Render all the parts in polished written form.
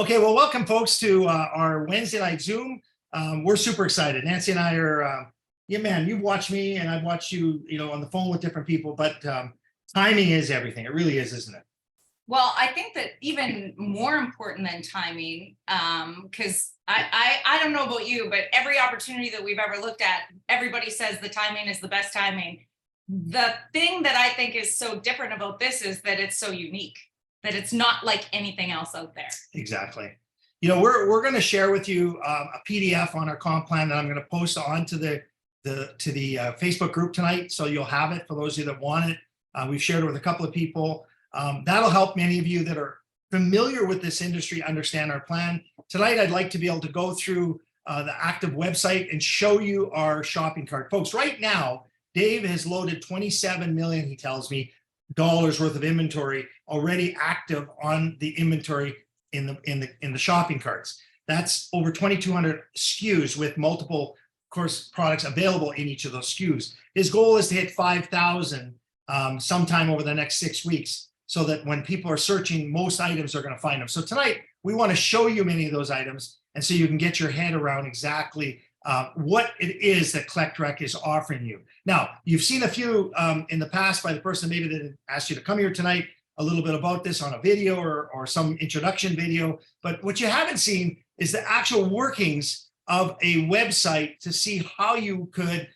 Okay, well, welcome folks to our Wednesday night Zoom. We're super excited. Nancy and I are, yeah, man, you've watched me and I've watched you, on the phone with different people, but timing is everything. It really is, isn't it? Well, I think that even more important than timing, because I don't know about you, but every opportunity that we've ever looked at, everybody says the timing is the best timing. The thing that I think is so different about this is that it's so unique, that it's not like anything else out there. Exactly. We're going to share with you a PDF on our comp plan that I'm going to post onto the Facebook group tonight, so you'll have it for those of you that want it. We've shared it with a couple of people. That'll help many of you that are familiar with this industry understand our plan. Tonight, I'd like to be able to go through the Active website and show you our shopping cart. Folks, right now, Dave has loaded 27 million, he tells me, dollars worth of inventory already active on the inventory in the shopping carts. That's over 2,200 SKUs with multiple, of course, products available in each of those SKUs. His goal is to hit 5,000 sometime over the next 6 weeks, so that when people are searching, most items are going to find them. So tonight, we want to show you many of those items, and so you can get your head around exactly what it is that CollectRec is offering you. Now, you've seen a few in the past by the person maybe that asked you to come here tonight, a little bit about this on a video or some introduction video. But what you haven't seen is the actual workings of a website to see how you could,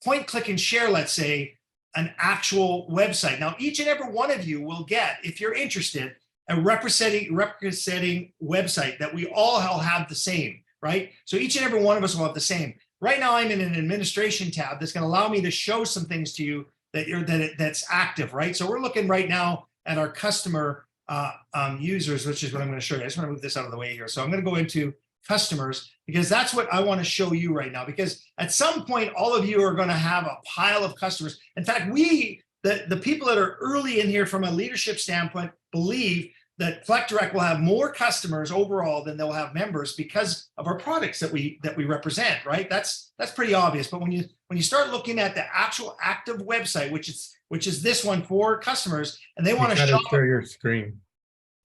point, click, and share, let's say, an actual website. Now, each and every one of you will get, if you're interested, a representing website that we all have the same, right? So each and every one of us will have the same. Right now, I'm in an administration tab that's going to allow me to show some things to you that's active, right? So we're looking right now at our customer users, which is what I'm going to show you. I just want to move this out of the way here. So I'm going to go into customers, because that's what I want to show you right now, because at some point, all of you are going to have a pile of customers. In fact, the people that are early in here from a leadership standpoint believe that CollectRec will have more customers overall than they'll have members because of our products that we represent, right? That's pretty obvious. But when you start looking at the actual active website, which is this one for customers, and they want to share your screen.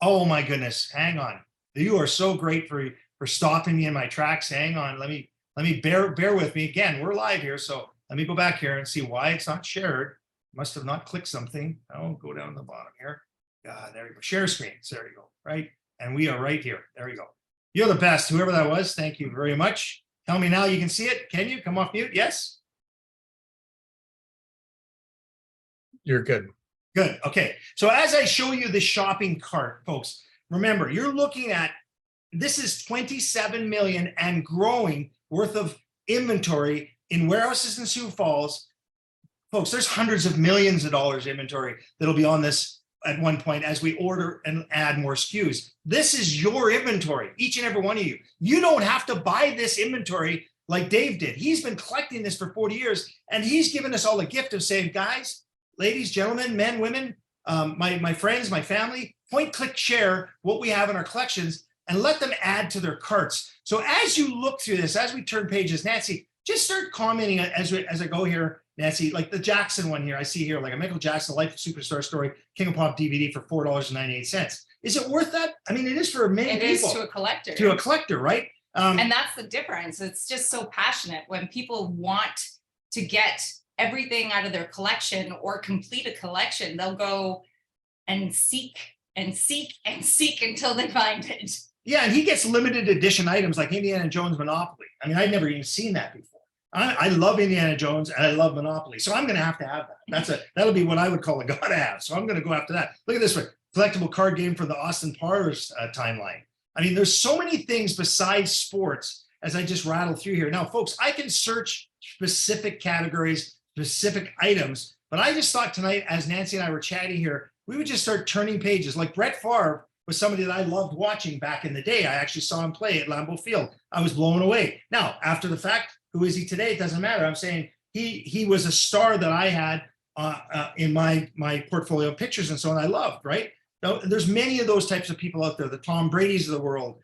Oh my goodness, hang on. You are so great for stopping me in my tracks. Hang on, let me bear with me. Again, we're live here, so let me go back here and see why it's not shared. Must have not clicked something. Oh, go down the bottom here. There you go. Share screen. There you go. Right. And we are right here. There you go. You're the best. Whoever that was. Thank you very much. Tell me now you can see it. Can you come off mute? Yes. You're good. Good. Okay. So as I show you the shopping cart, folks, remember, you're looking at, this is 27 million and growing worth of inventory in warehouses in Sioux Falls. Folks, there's hundreds of millions of dollars inventory that'll be on this at one point as we order and add more SKUs. This is your inventory, each and every one of you. You don't have to buy this inventory like Dave did. He's been collecting this for 40 years, and he's given us all a gift of saying, guys, ladies, gentlemen, men, women, my friends, my family, point, click, share what we have in our collections and let them add to their carts. So as you look through this, as we turn pages, Nancy, just start commenting as I go here. Nancy, like the Jackson one here, I see here, like a Michael Jackson Life of Superstar Story, King of Pop DVD for $4.98. Is it worth that? I mean, it is for many people. It is to a collector. To a collector, right? And that's the difference. It's just so passionate when people want to get everything out of their collection or complete a collection. They'll go and seek and seek and seek until they find it. Yeah, and he gets limited edition items like Indiana Jones Monopoly. I mean, I'd never even seen that before. I love Indiana Jones and I love Monopoly, so I'm going to have that. That'll be what I would call a gotta have. So I'm going to go after that. Look at this one, collectible card game for the Austin Powers timeline. I mean, there's so many things besides sports as I just rattle through here. Now, folks, I can search specific categories, specific items, but I just thought tonight, as Nancy and I were chatting here, we would just start turning pages. Like Brett Favre was somebody that I loved watching back in the day. I actually saw him play at Lambeau Field. I was blown away. Now, after the fact, who is he today? It doesn't matter. I'm saying he was a star that I had in my portfolio of pictures and so on. I loved, right? Now, there's many of those types of people out there, the Tom Brady's of the world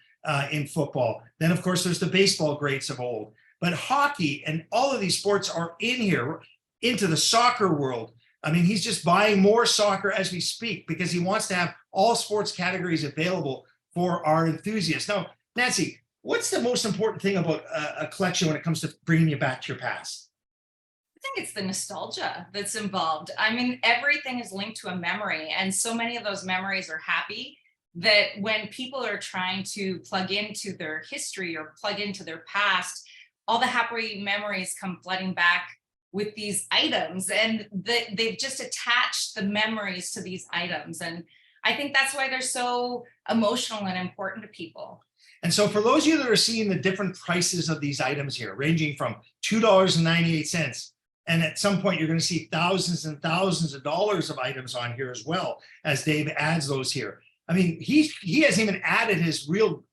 in football. Then, of course, there's the baseball greats of old. But hockey and all of these sports are in here, into the soccer world. I mean, he's just buying more soccer as we speak because he wants to have all sports categories available for our enthusiasts. Now, Nancy, what's the most important thing about a collection when it comes to bringing you back to your past? I think it's the nostalgia that's involved. I mean, everything is linked to a memory, and so many of those memories are happy that when people are trying to plug into their history or plug into their past, all the happy memories come flooding back with these items, and they've just attached the memories to these items. And I think that's why they're so emotional and important to people. And so for those of you that are seeing the different prices of these items here, ranging from $2.98, and at some point you're going to see thousands and thousands of dollars of items on here as well, as Dave adds those here. I mean, he hasn't even added his real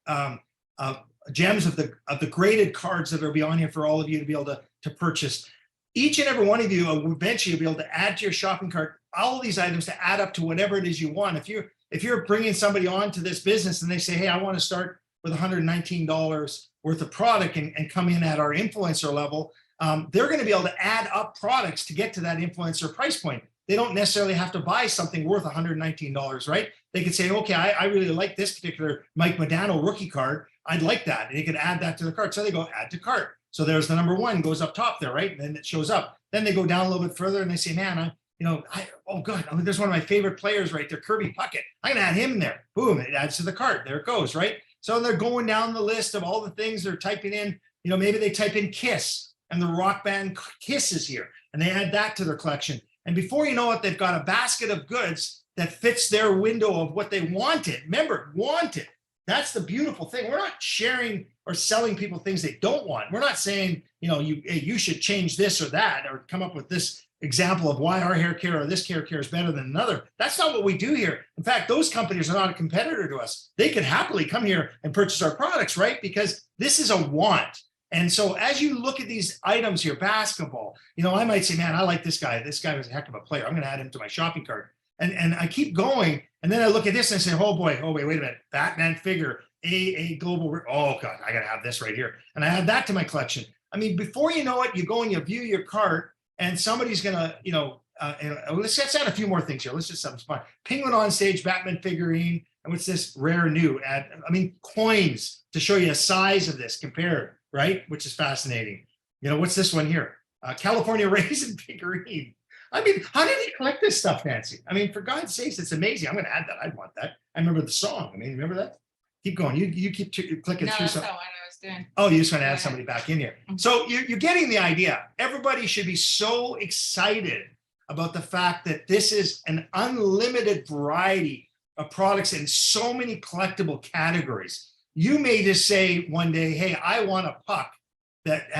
gems of the graded cards that are beyond here for all of you to be able to purchase. Each and every one of you will eventually be able to add to your shopping cart all of these items to add up to whatever it is you want. If you're bringing somebody on to this business and they say, hey, I want to start with $119 worth of product and come in at our influencer level, they're going to be able to add up products to get to that influencer price point. They don't necessarily have to buy something worth $119, right? They could say, okay, I really like this particular Mike Modano rookie card. I'd like that. And they could add that to the cart. So they go add to cart. So there's the number one goes up top there, right? And then it shows up. Then they go down a little bit further and they say, man, oh God, there's one of my favorite players right there, Kirby Puckett. I'm going to add him in there. Boom, it adds to the cart. There it goes, right? So they're going down the list of all the things they're typing in. Maybe they type in Kiss and the rock band Kiss is here and they add that to their collection. And before you know it, they've got a basket of goods that fits their window of what they wanted. Remember, wanted. That's the beautiful thing. We're not sharing or selling people things they don't want. We're not saying, you should change this or that, or come up with this example of why our hair care or this hair care is better than another. That's not what we do here. In fact, those companies are not a competitor to us. They could happily come here and purchase our products, right? Because this is a want. And so as you look at these items here, basketball, I might say, man, I like this guy. This guy was a heck of a player. I'm going to add him to my shopping cart. And I keep going. And then I look at this and I say, oh boy, wait a minute. Batman figure, a global. Oh God, I got to have this right here. And I add that to my collection. I mean, before you know it, you go and you view your cart and somebody's going to, let's add a few more things here. Let's just have some fun. Penguin on stage, Batman figurine. And what's this rare new add? Coins to show you a size of this compared, right? Which is fascinating. What's this one here? California raisin figurine. How did he collect this stuff, Nancy? For God's sakes, it's amazing. I'm going to add that. I want that. I remember the song. Remember that? Keep going. You keep clicking No, through. that's not what I was doing. Oh, you just want to add somebody back in here. So you're getting the idea. Everybody should be so excited about the fact that this is an unlimited variety of products in so many collectible categories. You may just say one day, hey, I want a puck that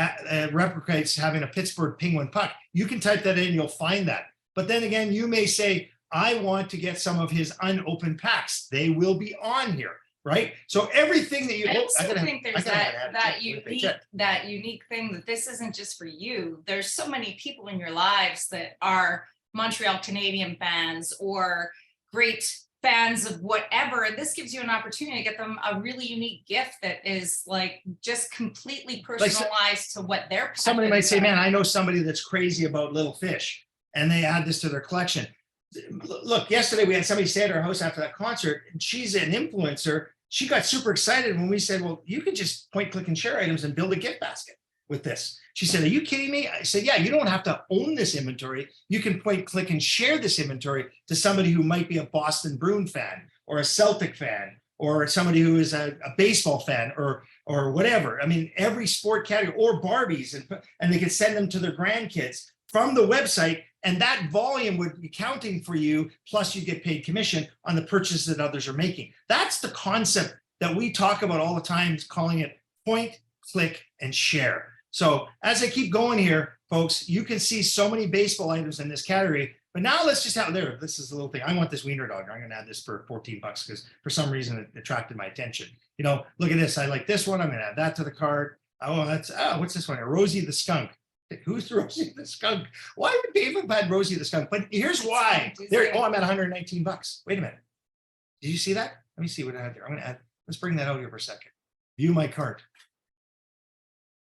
replicates having a Pittsburgh Penguin puck. You can type that in, you'll find that. But then again, you may say, I want to get some of his unopened packs. They will be on here, right? So everything that you... I also think there's that unique thing that this isn't just for you. There's so many people in your lives that are Montreal Canadian fans or great fans of whatever, and this gives you an opportunity to get them a really unique gift that is like just completely personalized to what they're. Somebody might say, man, I know somebody that's crazy about little fish, and they add this to their collection. Look, yesterday we had somebody stay at our house after that concert, and she's an influencer. She got super excited when we said, well, you can just point, click, and share items and build a gift basket with this. She said, are you kidding me? I said, yeah, you don't have to own this inventory. You can point, click, and share this inventory to somebody who might be a Boston Bruin fan or a Celtic fan or somebody who is a baseball fan or whatever. Every sport category or Barbies, and they could send them to their grandkids from the website, and that volume would be counting for you, plus you get paid commission on the purchases that others are making. That's the concept that we talk about all the time, calling it point, click, and share. So as I keep going here, folks, you can see so many baseball items in this category, but now let's just have there. This is a little thing. I want this wiener dog. I'm going to add this for $14 because for some reason it attracted my attention. Look at this. I like this one. I'm going to add that to the cart. What's this one? Rosie the skunk. Who's Rosie the skunk? Why would Dave have had Rosie the skunk? But here's why. I'm at $119. Wait a minute. Did you see that? Let me see what I had there. I'm going to add. Let's bring that out here for a second. View my cart.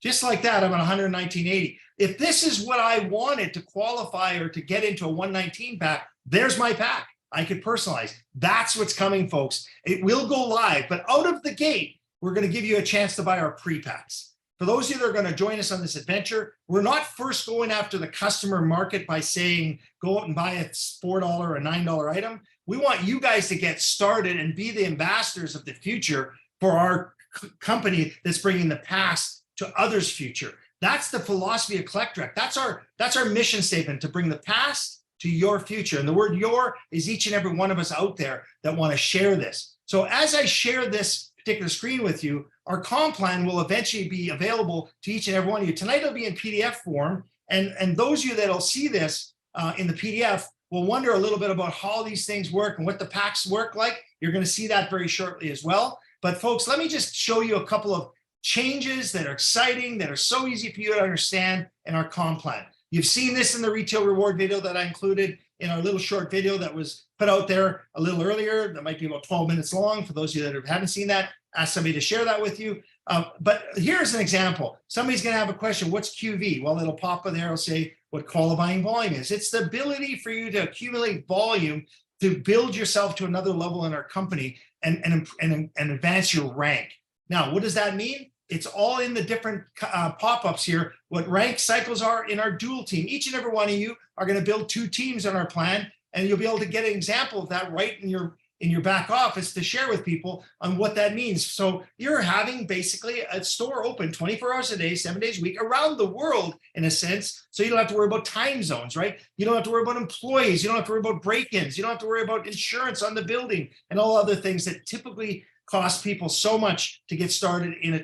Just like that, I'm at $119.80. If this is what I wanted to qualify or to get into a 119 pack, there's my pack. I could personalize. That's what's coming, folks. It will go live, but out of the gate, we're going to give you a chance to buy our pre-packs. For those of you that are going to join us on this adventure, we're not first going after the customer market by saying, go out and buy a $4 or $9 item. We want you guys to get started and be the ambassadors of the future for our company that's bringing the past to others' future. That's the philosophy of Collect Direct. That's our mission statement, to bring the past to your future. And the word your is each and every one of us out there that want to share this. So as I share this particular screen with you, our comp plan will eventually be available to each and every one of you. Tonight it'll be in PDF form. And those of you that'll see this in the PDF will wonder a little bit about how these things work and what the packs work like. You're going to see that very shortly as well. But folks, let me just show you a couple of changes that are exciting, that are so easy for you to understand in our comp plan. You've seen this in the retail reward video that I included in our little short video that was put out there a little earlier. That might be about 12 minutes long. For those of you that haven't seen that, ask somebody to share that with you. But here's an example. Somebody's going to have a question. What's QV? Well, it'll pop up there. It'll say what qualifying volume is. It's the ability for you to accumulate volume to build yourself to another level in our company and advance your rank. Now, what does that mean? It's all in the different pop-ups here, what rank cycles are in our dual team. Each and every one of you are going to build 2 teams on our plan, and you'll be able to get an example of that right in your back office to share with people on what that means. So you're having basically a store open 24 hours a day, 7 days a week around the world in a sense. So you don't have to worry about time zones, right? You don't have to worry about employees. You don't have to worry about break-ins. You don't have to worry about insurance on the building and all other things that typically cost people so much to get started in a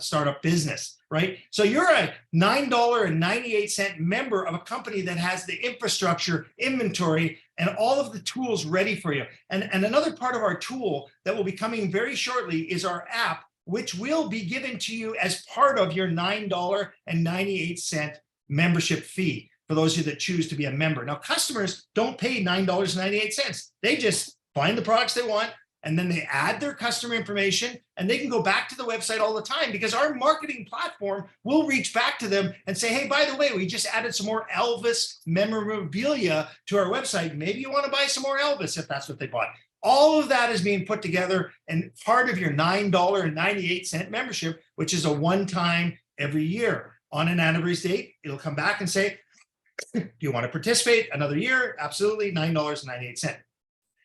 startup business, right? So you're a $9.98 member of a company that has the infrastructure, inventory, and all of the tools ready for you. And another part of our tool that will be coming very shortly is our app, which will be given to you as part of your $9.98 membership fee for those of you that choose to be a member. Now, customers don't pay $9.98. They just find the products they want, and then they add their customer information, and they can go back to the website all the time because our marketing platform will reach back to them and say, hey, by the way, we just added some more Elvis memorabilia to our website. Maybe you want to buy some more Elvis if that's what they bought. All of that is being put together and part of your $9.98 membership, which is a one-time every year. On an anniversary date, it'll come back and say, do you want to participate another year? Absolutely, $9.98.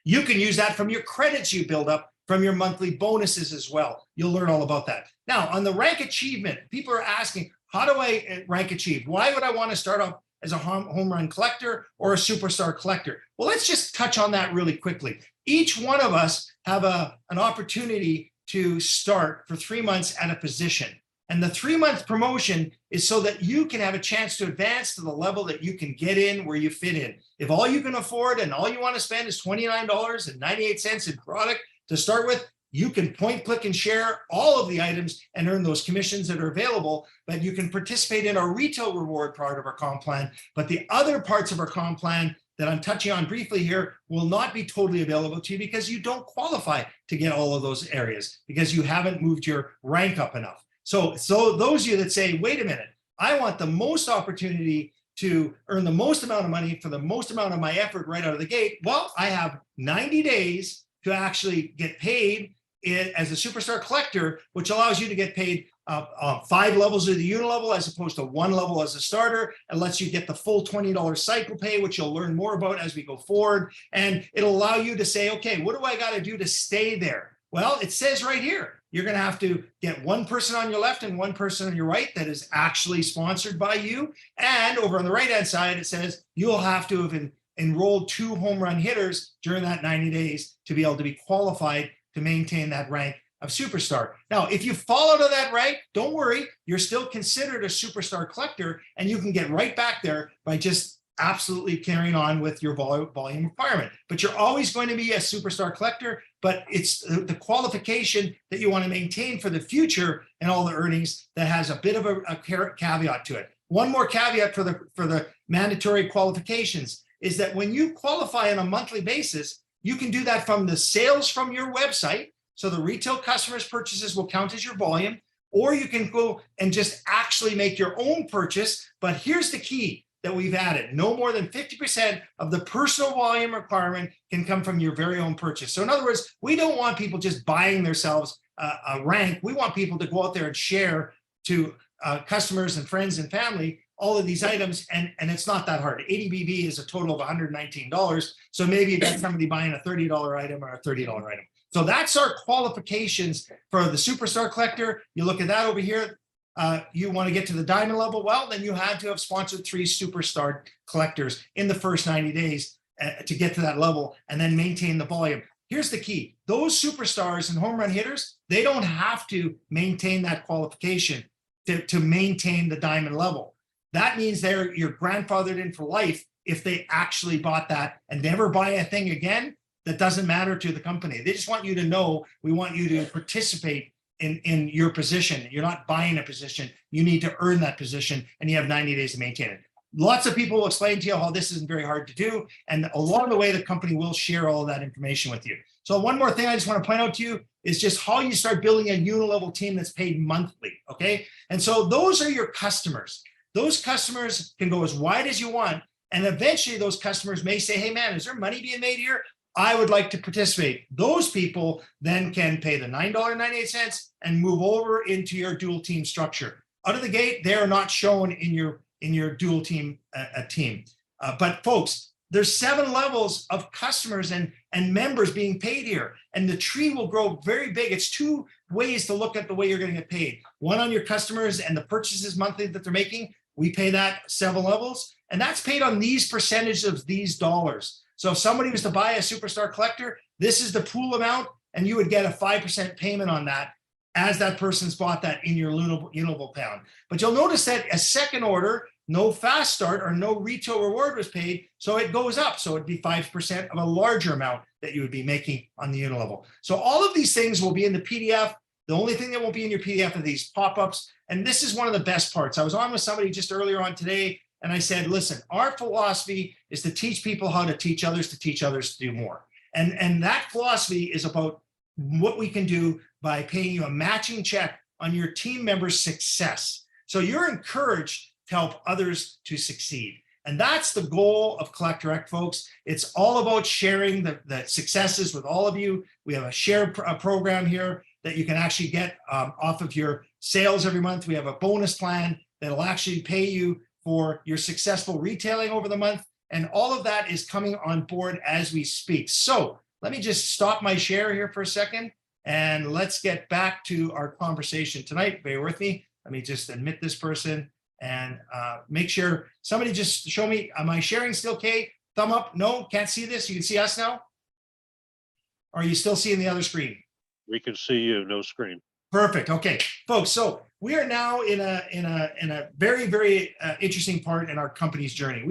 You can use that from your credits you build up from your monthly bonuses as well. You'll learn all about that. Now, on the rank achievement, people are asking, how do I rank achieve? Why would I want to start off as a home run collector or a superstar collector? Well, let's just touch on that really quickly. Each one of us have an opportunity to start for 3 months at a position. And the 3-month promotion is so that you can have a chance to advance to the level that you can get in where you fit in. If all you can afford and all you want to spend is $29.98 in product to start with, you can point, click, and share all of the items and earn those commissions that are available. But you can participate in our retail reward part of our comp plan. But the other parts of our comp plan that I'm touching on briefly here will not be totally available to you because you don't qualify to get all of those areas because you haven't moved your rank up enough. So those of you that say, wait a minute, I want the most opportunity to earn the most amount of money for the most amount of my effort right out of the gate. Well, I have 90 days to actually get paid as a superstar collector, which allows you to get paid 5 levels of the unit level as opposed to 1 level as a starter, and lets you get the full $20 cycle pay, which you'll learn more about as we go forward. And it'll allow you to say, okay, what do I got to do to stay there? Well, it says right here, you're going to have to get 1 person on your left and 1 person on your right that is actually sponsored by you. And over on the right-hand side, it says you'll have to have enrolled 2 home run hitters during that 90 days to be able to be qualified to maintain that rank of superstar. Now, if you fall out of that rank, don't worry, you're still considered a superstar collector, and you can get right back there by just absolutely carrying on with your volume requirement. But you're always going to be a superstar collector, but it's the qualification that you want to maintain for the future and all the earnings that has a bit of a caveat to it. One more caveat for the mandatory qualifications is that when you qualify on a monthly basis, you can do that from the sales from your website. So the retail customers' purchases will count as your volume, or you can go and just actually make your own purchase. But here's the key. that we've added. No more than 50% of the personal volume requirement can come from your very own purchase. So in other words, we don't want people just buying themselves a rank. We want people to go out there and share to customers and friends and family all of these items, and it's not that hard. ADBV is a total of $119. So maybe you got somebody buying a $30 item or a $30 item. So that's our qualifications for the Superstar Collector. You look at that over here. You want to get to the diamond level, well, then you had to have sponsored 3 Superstar Collectors in the first 90 days to get to that level and then maintain the volume. Here's the key. Those superstars and home run hitters, they don't have to maintain that qualification to maintain the diamond level. That means you're grandfathered in for life if they actually bought that and never buy a thing again. That doesn't matter to the company. They just want you to know, we want you to participate in your position. You're not buying a position. You need to earn that position, and you have 90 days to maintain it. Lots of people will explain to you how this isn't very hard to do, and along the way, the company will share all of that information with you. So one more thing I just want to point out to you is just how you start building a unilevel team that's paid monthly, okay? And so those are your customers. Those customers can go as wide as you want, and eventually those customers may say, hey man, is there money being made here? I would like to participate. Those people then can pay the $9.98 and move over into your dual team structure. Out of the gate, they are not shown in your dual team team. But folks, there's 7 levels of customers and members being paid here, and the tree will grow very big. It's 2 ways to look at the way you're going to get paid. One on your customers and the purchases monthly that they're making. We pay that 7 levels, and that's paid on these percentages of these dollars. So if somebody was to buy a Superstar Collector, this is the pool amount, and you would get a 5% payment on that as that person's bought that in your Unilevel pound. But you'll notice that a second order, no fast start or no retail reward was paid, so it goes up. So it'd be 5% of a larger amount that you would be making on the Unilevel. So all of these things will be in the PDF. The only thing that won't be in your PDF are these pop-ups, and this is one of the best parts. I was on with somebody just earlier on today, and I said, listen, our philosophy is to teach people how to teach others to do more. And that philosophy is about what we can do by paying you a matching check on your team members' success. So you're encouraged to help others to succeed. And that's the goal of CollectDirect, folks. It's all about sharing the successes with all of you. We have a share program here that you can actually get off of your sales every month. We have a bonus plan that'll actually pay you for your successful retailing over the month. And all of that is coming on board as we speak. So let me just stop my share here for a second, and let's get back to our conversation tonight. Bear with me. Let me just admit this person and make sure somebody just show me, am I sharing still, Kate? Thumb up? No, can't see this. You can see us now? Or are you still seeing the other screen? We can see you, no screen. Perfect. Okay, folks. So we are now in a very, very interesting part in our company's journey.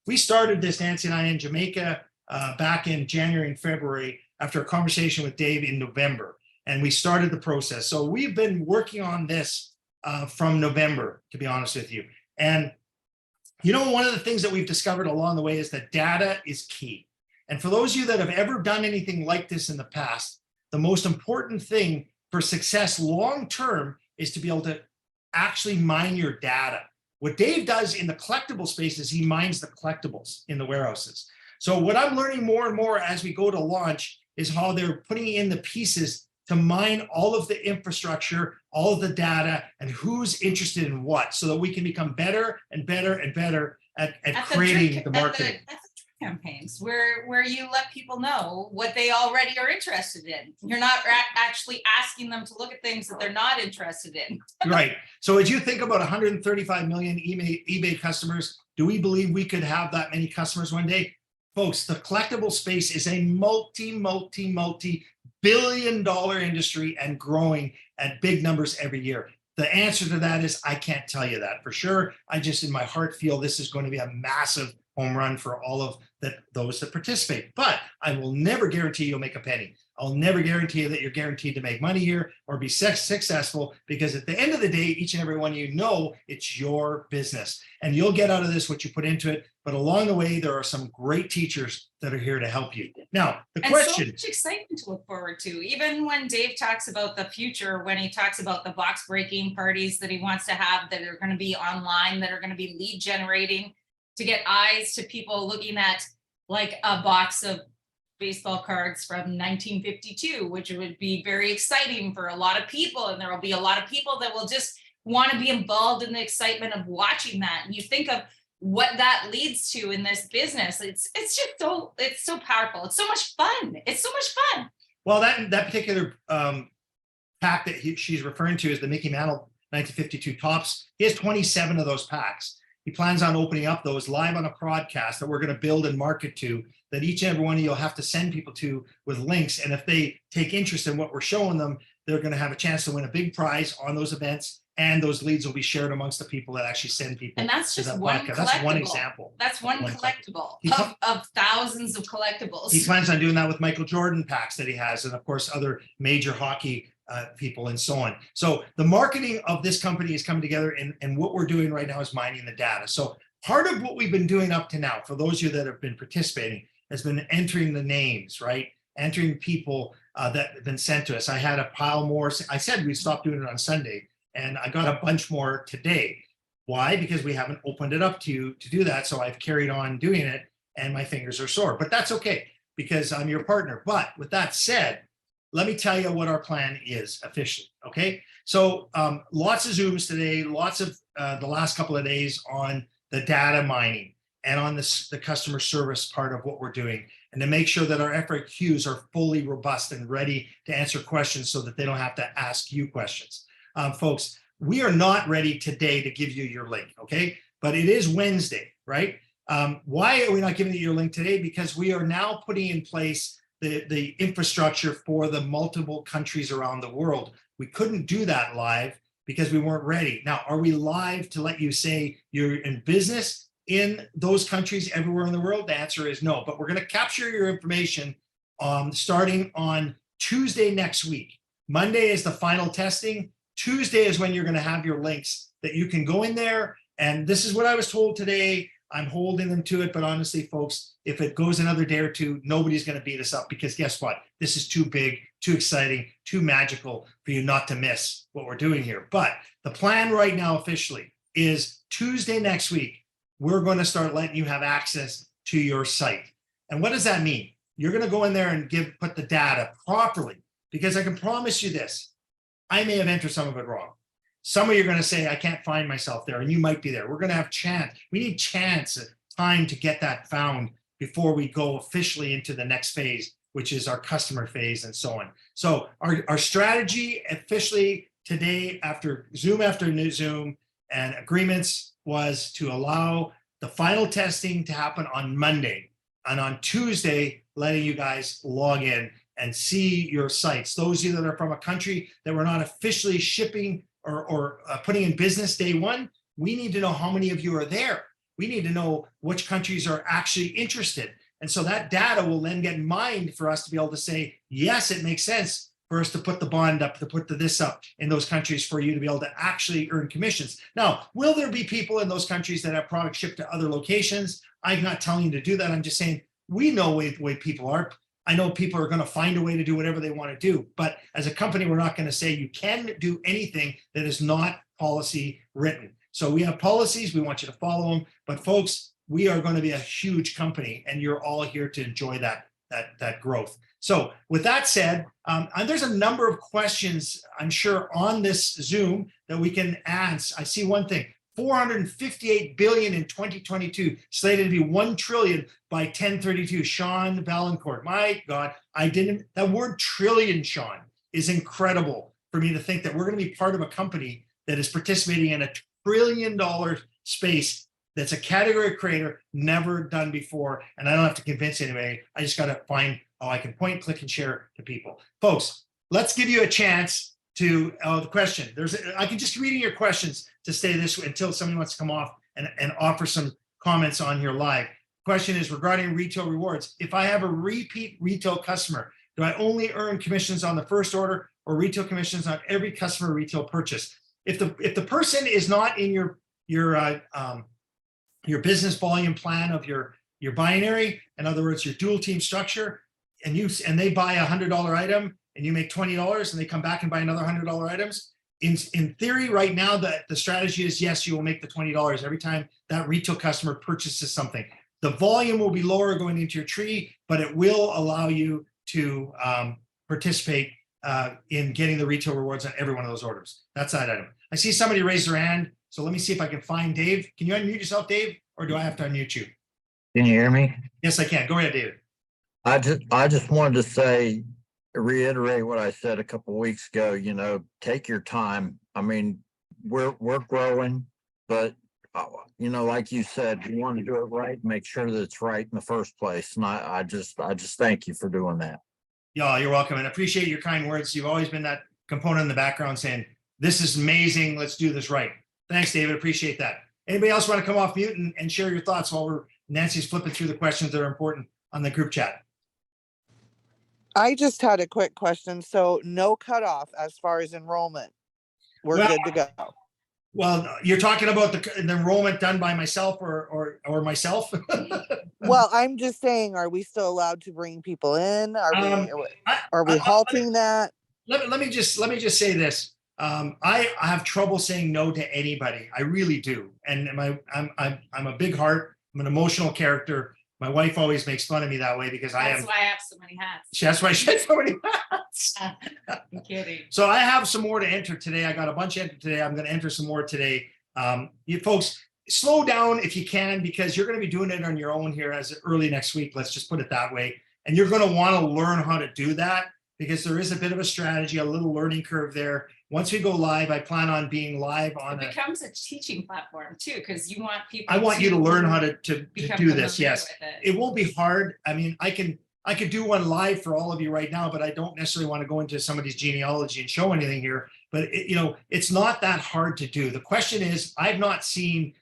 We started this, Nancy and I, in Jamaica back in January and February after a conversation with Dave in November, and we started the process. So we've been working on this from November, to be honest with you. And you know, one of the things that we've discovered along the way is that data is key. And for those of you that have ever done anything like this in the past, the most important thing for success long-term is to be able to actually mine your data. What Dave does in the collectible space is he mines the collectibles in the warehouses. So what I'm learning more and more as we go to launch is how they're putting in the pieces to mine all of the infrastructure, all of the data, and who's interested in what, so that we can become better and better and better at creating the marketing. Campaigns where you let people know what they already are interested in. You're not actually asking them to look at things that they're not interested in. Right. So as you think about 135 million eBay customers, do we believe we could have that many customers one day? Folks, the collectible space is a multi-billion-dollar industry and growing at big numbers every year. The answer to that is I can't tell you that for sure. I just in my heart feel this is going to be a massive home run for all of those that participate. But I will never guarantee you'll make a penny. I'll never guarantee you that you're guaranteed to make money here or be successful, because at the end of the day, each and every one of you know it's your business and you'll get out of this what you put into it. But along the way, there are some great teachers that are here to help you. Now, the question. So much excitement to look forward to. Even when Dave talks about the future, when he talks about the box breaking parties that he wants to have that are going to be online, that are going to be lead generating, to get eyes to people looking at like a box of baseball cards from 1952, which would be very exciting for a lot of people. And there will be a lot of people that will just want to be involved in the excitement of watching that. And you think of what that leads to in this business. It's just so, it's so powerful. It's so much fun. It's so much fun. Well, that particular pack that she's referring to is the Mickey Mantle 1952 Tops. He has 27 of those packs. He plans on opening up those live on a broadcast that we're going to build and market to, that each and every one of you will have to send people to with links. And if they take interest in what we're showing them, they're going to have a chance to win a big prize on those events. And those leads will be shared amongst the people that actually send people. And that's to just that one podcast. collectible. That's one example. That's one One collectible He of thousands of collectibles. He plans on doing that with Michael Jordan packs that he has, and of course, other major hockey people and so on. So the marketing of this company is coming together, and what we're doing right now is mining the data. So part of what we've been doing up to now, for those of you that have been participating, has been entering the names, right? Entering people that have been sent to us. I had a pile more. I said we'd stop doing it on Sunday, and I got a bunch more today. Why? Because we haven't opened it up to you to do that. So I've carried on doing it, and my fingers are sore. But that's okay, because I'm your partner. But with that said, let me tell you what our plan is officially, okay? So lots of Zooms today, lots of the last couple of days on the data mining and on the customer service part of what we're doing, and to make sure that our FAQs are fully robust and ready to answer questions so that they don't have to ask you questions. Folks, we are not ready today to give you your link, okay? But it is Wednesday, right? Why are we not giving you your link today? Because we are now putting in place the infrastructure for the multiple countries around the world. We couldn't do that live because we weren't ready. Now, are we live to let you say you're in business in those countries everywhere in the world? The answer is no, but we're going to capture your information starting on Tuesday next week. Monday is the final testing. Tuesday is when you're going to have your links that you can go in there. And this is what I was told today. I'm holding them to it, but honestly, folks, if it goes another day or two, nobody's going to beat us up, because guess what? This is too big, too exciting, too magical for you not to miss what we're doing here. But the plan right now officially is Tuesday next week, we're going to start letting you have access to your site. And what does that mean? You're going to go in there and put the data properly, because I can promise you this, I may have entered some of it wrong. Some of you are going to say, I can't find myself there, and you might be there. We're going to have chance. We need chance, time to get that found before we go officially into the next phase, which is our customer phase and so on. So our strategy officially today, after Zoom and agreements, was to allow the final testing to happen on Monday, and on Tuesday, letting you guys log in and see your sites. Those of you that are from a country that we're not officially shipping or putting in business day one, we need to know how many of you are there. We need to know which countries are actually interested. And so that data will then get mined for us to be able to say, yes, it makes sense for us to put the bond up, to put this up in those countries for you to be able to actually earn commissions. Now, will there be people in those countries that have products shipped to other locations? I'm not telling you to do that. I'm just saying, we know the way people are. I know people are going to find a way to do whatever they want to do. But as a company, we're not going to say you can do anything that is not policy written. So we have policies. We want you to follow them. But folks, we are going to be a huge company, and you're all here to enjoy that growth. So with that said, and there's a number of questions, I'm sure, on this Zoom that we can answer. I see one thing. 458 billion in 2022, slated to be 1 trillion by 1032. Sean Valancourt, my God, that word trillion, Sean, is incredible for me to think that we're going to be part of a company that is participating in a $1 trillion space that's a category creator never done before. And I don't have to convince anybody. I just got to find how I can point, click, and share to people. Folks, let's give you a chance to the question. I can just reading your questions to stay this way until somebody wants to come off and offer some comments on here live. Question is regarding retail rewards. If I have a repeat retail customer, do I only earn commissions on the first order or retail commissions on every customer retail purchase? If the person is not in your business volume plan of your binary, in other words, your dual team structure, and they buy $100 item, and you make $20, and they come back and buy another $100 items, in theory, right now, the strategy is, yes, you will make the $20 every time that retail customer purchases something. The volume will be lower going into your tree, but it will allow you to participate in getting the retail rewards on every one of those orders. That's that item. I see somebody raise their hand, so let me see if I can find Dave. Can you unmute yourself, Dave, or do I have to unmute you? Can you hear me? Yes, I can. Go ahead, David. I just wanted to say, reiterate what I said a couple weeks ago, take your time. I mean, we're growing, but like you said, you want to do it right, make sure that it's right in the first place. And I just thank you for doing that. Yeah, you're welcome. And I appreciate your kind words. You've always been that component in the background saying, this is amazing. Let's do this right. Thanks, David. Appreciate that. Anybody else want to come off mute and share your thoughts while Nancy's flipping through the questions that are important on the group chat? I just had a quick question. So no cutoff as far as enrollment. We're Well- good to go. Well, you're talking about the enrollment done by myself or myself? Well, I'm just saying, are we still allowed to bring people in? Are we I- halting that? Let me just say this. I have trouble saying no to anybody. I really do. And I'm a big heart. I'm an emotional character. My wife always makes fun of me that way because That's why I have so many hats. That's why she has so many hats. I'm kidding. So I have some more to enter today. I got a bunch entered today. I'm going to enter some more today. You folks, slow down if you can, because you're going to be doing it on your own here as early next week. Let's just put it that way. And you're going to want to learn how to do that because there is a bit of a strategy, a little learning curve there. Once we go live, I plan on being live on It becomes a teaching platform too, because you want people. I want you to learn how to become do this. familiar Yes. with it. It won't be hard. I mean, I could do one live for all of you right now, but I don't necessarily want to go into somebody's genealogy and show anything here. But it's not that hard to do. The question is, I've not seen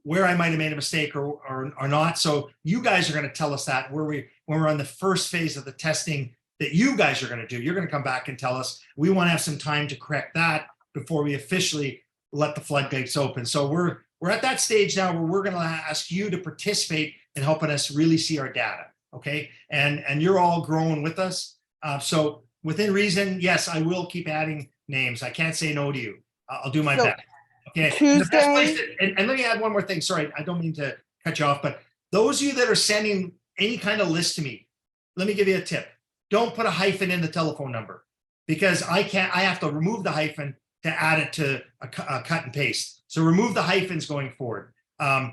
where I might have made a mistake or not. So you guys are going to tell us that when we're on the first phase of the testing that you guys are going to do. You're going to come back and tell us. We want to have some time to correct that before we officially let the floodgates open. So we're at that stage now where we're going to ask you to participate in helping us really see our data. Okay. And you're all growing with us. So within reason, yes, I will keep adding names. I can't say no to you. I'll do my best. Okay. And the best place and let me add one more thing. Sorry, I don't mean to cut you off, but those of you that are sending any kind of list to me, let me give you a tip. Don't put a hyphen in the telephone number because I have to remove the hyphen to add it to a cut and paste. So remove the hyphens going forward. Add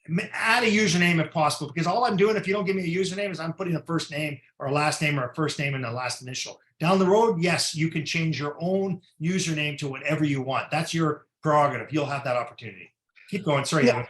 a username if possible, because all I'm doing, if you don't give me a username, is I'm putting a first name or a last name or a first name and a last initial. Down the road, yes, you can change your own username to whatever you want. That's your prerogative. You'll have that opportunity. Keep going. Sorry. Yeah.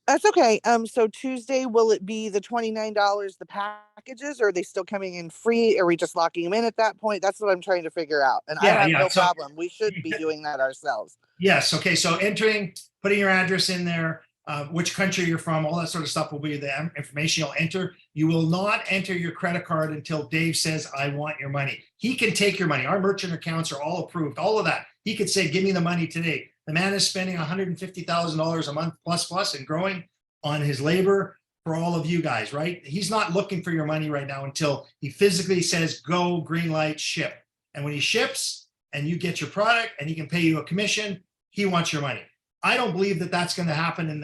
That's okay. So Tuesday, will it be the $29, the packages, or are they still coming in free? Are we just locking them in at that point? That's what I'm trying to figure out. And I have no problem. We should be doing that ourselves. Yes. Okay. So putting your address in there, which country you're from, all that sort of stuff will be the information you'll enter. You will not enter your credit card until Dave says, I want your money. He can take your money. Our merchant accounts are all approved, all of that. He could say, give me the money today. The man is spending $150,000 a month plus and growing on his labor for all of you guys, right? He's not looking for your money right now until he physically says, go, green light, ship. And when he ships and you get your product and he can pay you a commission, he wants your money. I don't believe that that's going to happen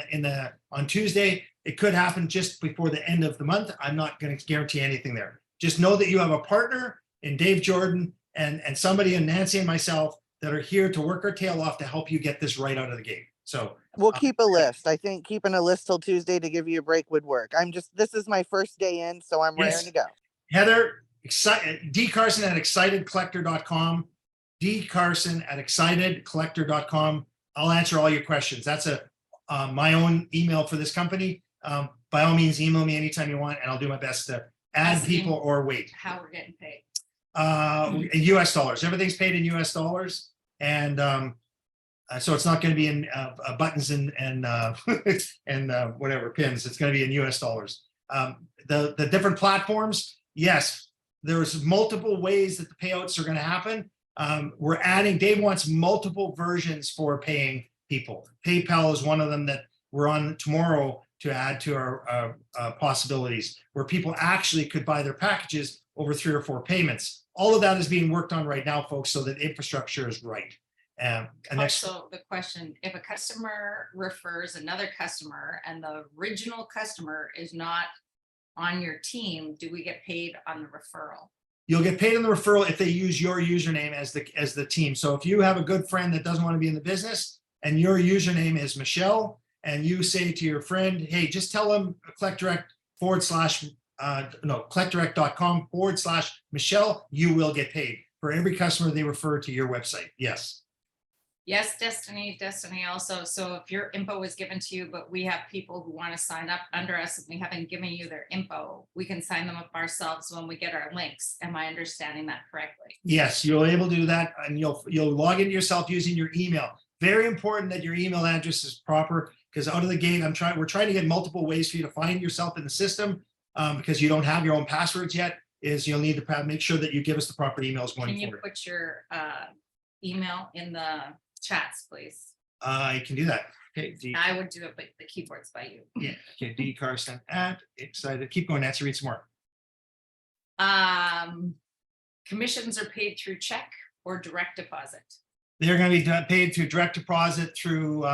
on Tuesday. It could happen just before the end of the month. I'm not going to guarantee anything there. Just know that you have a partner in Dave Jordan and somebody in Nancy and myself that are here to work our tail off to help you get this right out of the gate. So we'll keep a list. I think keeping a list till Tuesday to give you a break would work. This is my first day in, so I'm ready to go. Heather, D Carson at excitedcollector.com, D Carson at excitedcollector.com. I'll answer all your questions. That's my own email for this company. By all means, email me anytime you want, and I'll do my best to add people or wait. How we're getting paid. In US dollars. Everything's paid in US dollars. And so it's not going to be in buttons and whatever pins. It's going to be in US dollars. The different platforms, yes, there's multiple ways that the payouts are going to happen. We're adding, Dave wants multiple versions for paying people. PayPal is one of them that we're on tomorrow. to add to our possibilities, where people actually could buy their packages over 3 or 4 payments. All of that is being worked on right now, folks, so that infrastructure is right. And that's, Also, the question, if a customer refers another customer and the original customer is not on your team, do we get paid on the referral? you'll get paid on the referral if they use your username as the team. So if you have a good friend that doesn't want to be in the business and your username is Michelle, and you say to your friend, hey, just tell them collectdirect.com/Michelle, you will get paid for every customer they refer to your website. Yes. Yes, Destiny also. So if your info is given to you, but we have people who want to sign up under us and we haven't given you their info, we can sign them up ourselves when we get our links. Am I understanding that correctly? Yes, you're able to do that, and you'll log into yourself using your email. Very important that your email address is proper, because out of the gate, we're trying to get multiple ways for you to find yourself in the system, because you don't have your own passwords yet. Is you'll need to make sure that you give us the proper emails going Can you forward. put your email in the chats, please? I can do that. Okay, I would do it, but the keyboard's by you. yeah, okay, D Carson at excited. Keep going, Nancy, read some more. Commissions are paid through check or direct deposit. They're going to be paid through direct deposit through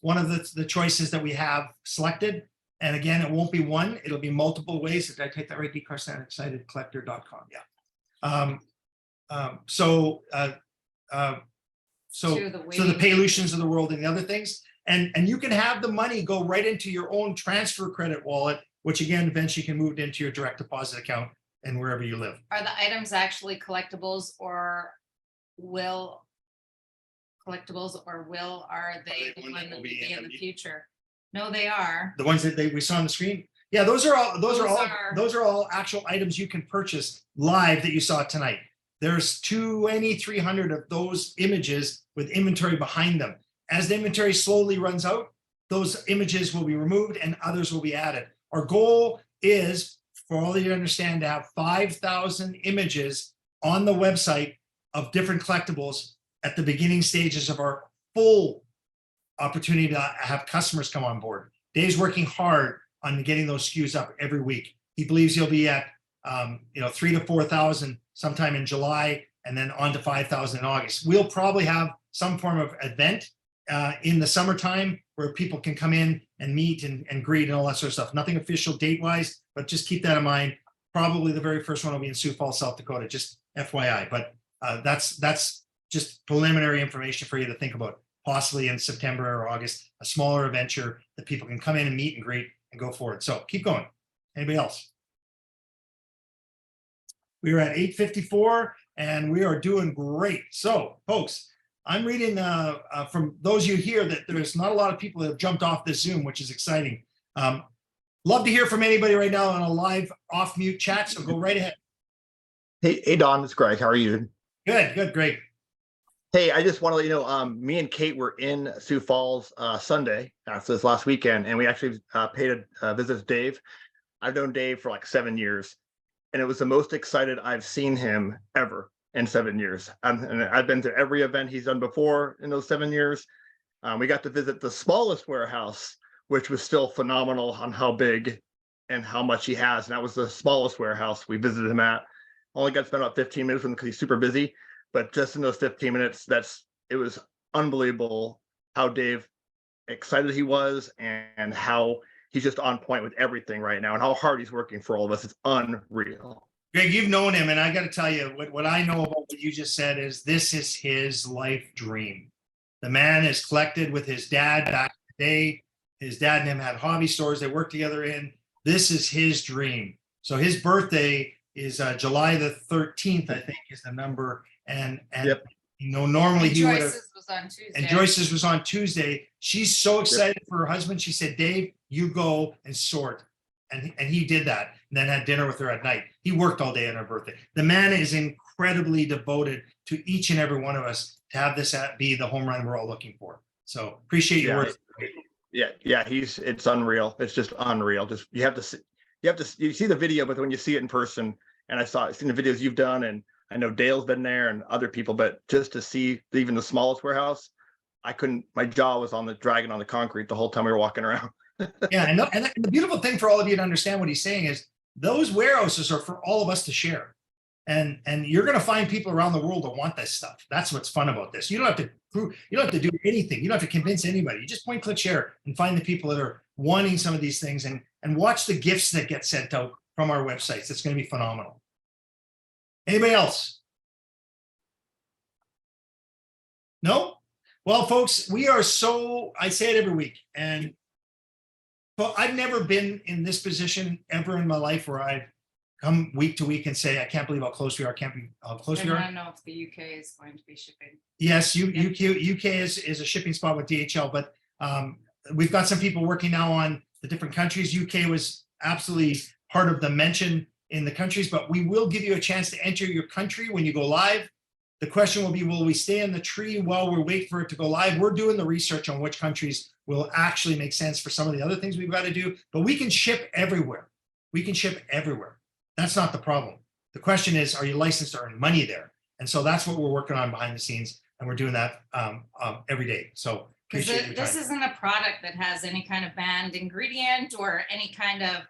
one of the choices that we have selected. And again, it won't be one, it'll be multiple ways. Did I take that right? D Carson at excitedcollector.com. Yeah. So the Paylutions of the world and the other things, and you can have the money go right into your own transfer credit wallet, which again eventually can move into your direct deposit account and wherever you live. Are the items actually collectibles, or are they the one that will be in the future? No, they are. The ones that we saw on the screen. Yeah, those are all actual items you can purchase live that you saw tonight. There's 2,300 of those images with inventory behind them. As the inventory slowly runs out, those images will be removed and others will be added. Our goal is for all of you to understand to have 5,000 images on the website of different collectibles at the beginning stages of our full opportunity to have customers come on board. Dave's working hard on getting those SKUs up every week. He believes he'll be at 3,000 to 4,000 sometime in July, and then on to 5,000 in August. We'll probably have some form of event in the summertime where people can come in and meet and greet and all that sort of stuff. Nothing official date-wise, but just keep that in mind. Probably the very first one will be in Sioux Falls, South Dakota, just FYI. But that's just preliminary information for you to think about. Possibly in September or August, a smaller adventure that people can come in and meet and greet and go forward. So keep going. Anybody else? We are at 8:54 and we are doing great. So folks, I'm reading from those of you here that there's not a lot of people that have jumped off this Zoom, which is exciting. Love to hear from anybody right now on a live off mute chat. So go right ahead. Hey, Don, it's Greg. How are you? Good, Greg. Hey, I just want to let you know, me and Kate were in Sioux Falls Sunday after this last weekend, and we actually paid a visit to Dave. I've known Dave for like 7 years, and it was the most excited I've seen him ever in 7 years. And I've been to every event he's done before in those 7 years. We got to visit the smallest warehouse, which was still phenomenal on how big and how much he has. And that was the smallest warehouse we visited him at. Only got to spend about 15 minutes with him because he's super busy. But just in those 15 minutes, it was unbelievable how Dave excited he was and how he's just on point with everything right now and how hard he's working for all of us. It's unreal. Greg, you've known him, and I got to tell you, what I know about what you just said is this is his life dream. The man is collected with his dad back in the day. His dad and him had hobby stores they worked together in. This is his dream. So his birthday is July the 13th, I think is the number. And Yep. Normally he would have. Joyce's was on Tuesday. And Joyce's was on Tuesday. She's so excited for her husband. She said, Dave, you go and sort. And he did that and then had dinner with her at night. He worked all day on her birthday. The man is incredibly devoted to each and every one of us to have this be the home run we're all looking for. So appreciate your work. Yeah. It's unreal. It's just unreal. Just you see the video, but when you see it in person, and I've seen the videos you've done, and I know Dale's been there and other people, but just to see even the smallest warehouse, my jaw was on the dragging on the concrete the whole time we were walking around. Yeah, and the beautiful thing for all of you to understand what he's saying is those warehouses are for all of us to share. And you're going to find people around the world that want this stuff. That's what's fun about this. You don't have to prove, you don't have to do anything. You don't have to convince anybody. You just point, click, share, and find the people that are wanting some of these things, and watch the gifts that get sent out from our websites. It's going to be phenomenal. Anybody else? No? Well, folks, we are so, I say it every week, and but I've never been in this position ever in my life where I've come week to week and say, I can't believe how close we are. Can't be how close we I are. don't know if the UK is going to be shipping. Yes, Yeah. UK is a shipping spot with DHL, but we've got some people working now on the different countries. UK was absolutely part of the mention in the countries, but we will give you a chance to enter your country when you go live. The question will be, will we stay in the tree while we wait for it to go live? We're doing the research on which countries will actually make sense for some of the other things we've got to do, but we can ship everywhere. We can ship everywhere. That's not the problem. The question is, are you licensed to earn money there? And so that's what we're working on behind the scenes, and we're doing that every day. So Because appreciate your this time. isn't a product that has any kind of banned ingredient or any kind of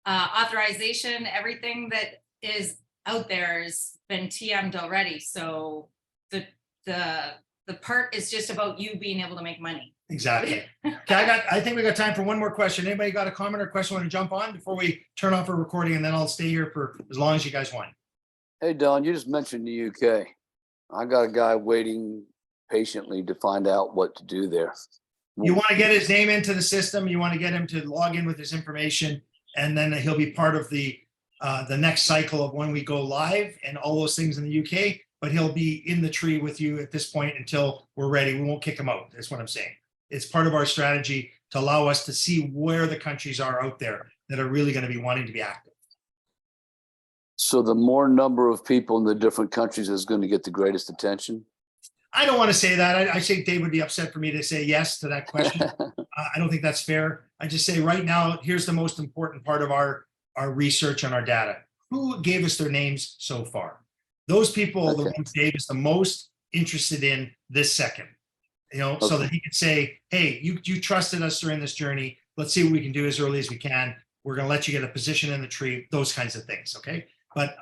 authorization. Everything that is out there has been TM'd already. So the part is just about you being able to make money. Exactly. Okay, I think we got time for one more question. Anybody got a comment or question want to jump on before we turn off our recording, and then I'll stay here for as long as you guys want. Hey, Don, you just mentioned the UK. I got a guy waiting patiently to find out what to do there. You want to get his name into the system. You want to get him to log in with his information, and then he'll be part of the next cycle of when we go live and all those things in the UK. But he'll be in the tree with you at this point until we're ready. We won't kick him out. That's what I'm saying. It's part of our strategy to allow us to see where the countries are out there that are really going to be wanting to be active. So the more number of people in the different countries is going to get the greatest attention. I don't want to say that. I think Dave would be upset for me to say yes to that question. I don't think that's fair. I just say right now, here's the most important part of our research and our data. Who gave us their names so far? Those people, the Okay. ones Dave is the most interested in this second, so that he could say, hey, you trusted us during this journey. Let's see what we can do as early as we can. We're going to let you get a position in the tree, those kinds of things. Okay. But,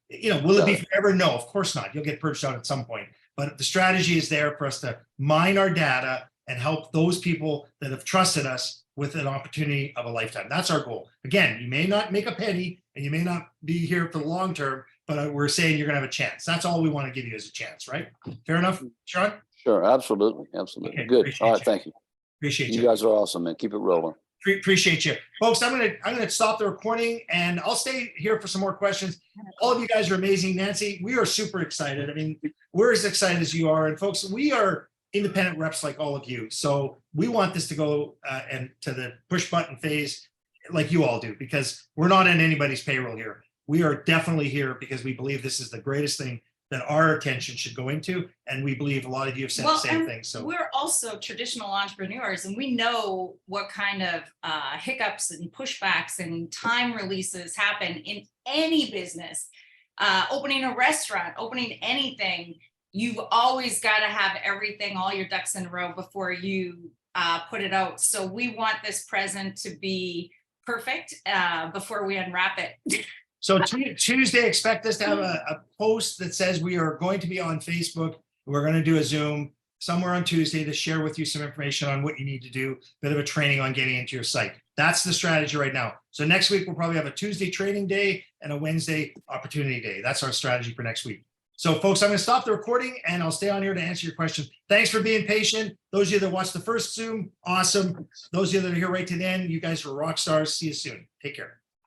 will it be forever? No, of course not. You'll get purged out at some point. But the strategy is there for us to mine our data and help those people that have trusted us with an opportunity of a lifetime. That's our goal. Again, you may not make a penny and you may not be here for the long term, but we're saying you're going to have a chance. That's all we want to give you is a chance, right? Fair enough, Sean? Sure, absolutely, absolutely. Okay, Good. appreciate All right, you. thank you. Appreciate You you. guys are awesome, man. Keep it rolling. Appreciate you. Folks, I'm gonna stop the recording and I'll stay here for some more questions. All of you guys are amazing. Nancy, we are super excited. I mean, we're as excited as you are. And folks, we are independent reps like all of you. So we want this to go and to the push button phase like you all do, because we're not in anybody's payroll here. We are definitely here because we believe this is the greatest thing that our attention should go into. And we believe a lot of you have said the same and thing. So we're also traditional entrepreneurs, and we know what kind of hiccups and pushbacks and time releases happen in any business. Opening a restaurant, opening anything, you've always got to have everything, all your ducks in a row before you put it out. So we want this present to be perfect before we unwrap it. So Tuesday, expect us to have a post that says we are going to be on Facebook. We're going to do a Zoom somewhere on Tuesday to share with you some information on what you need to do, a bit of a training on getting into your site. That's the strategy right now. So next week, we'll probably have a Tuesday training day and a Wednesday opportunity day. That's our strategy for next week. So folks, I'm going to stop the recording and I'll stay on here to answer your questions. Thanks for being patient. Those of you that watched the first Zoom, awesome. Those of you that are here right to the end, you guys are rock stars. See you soon. Take care.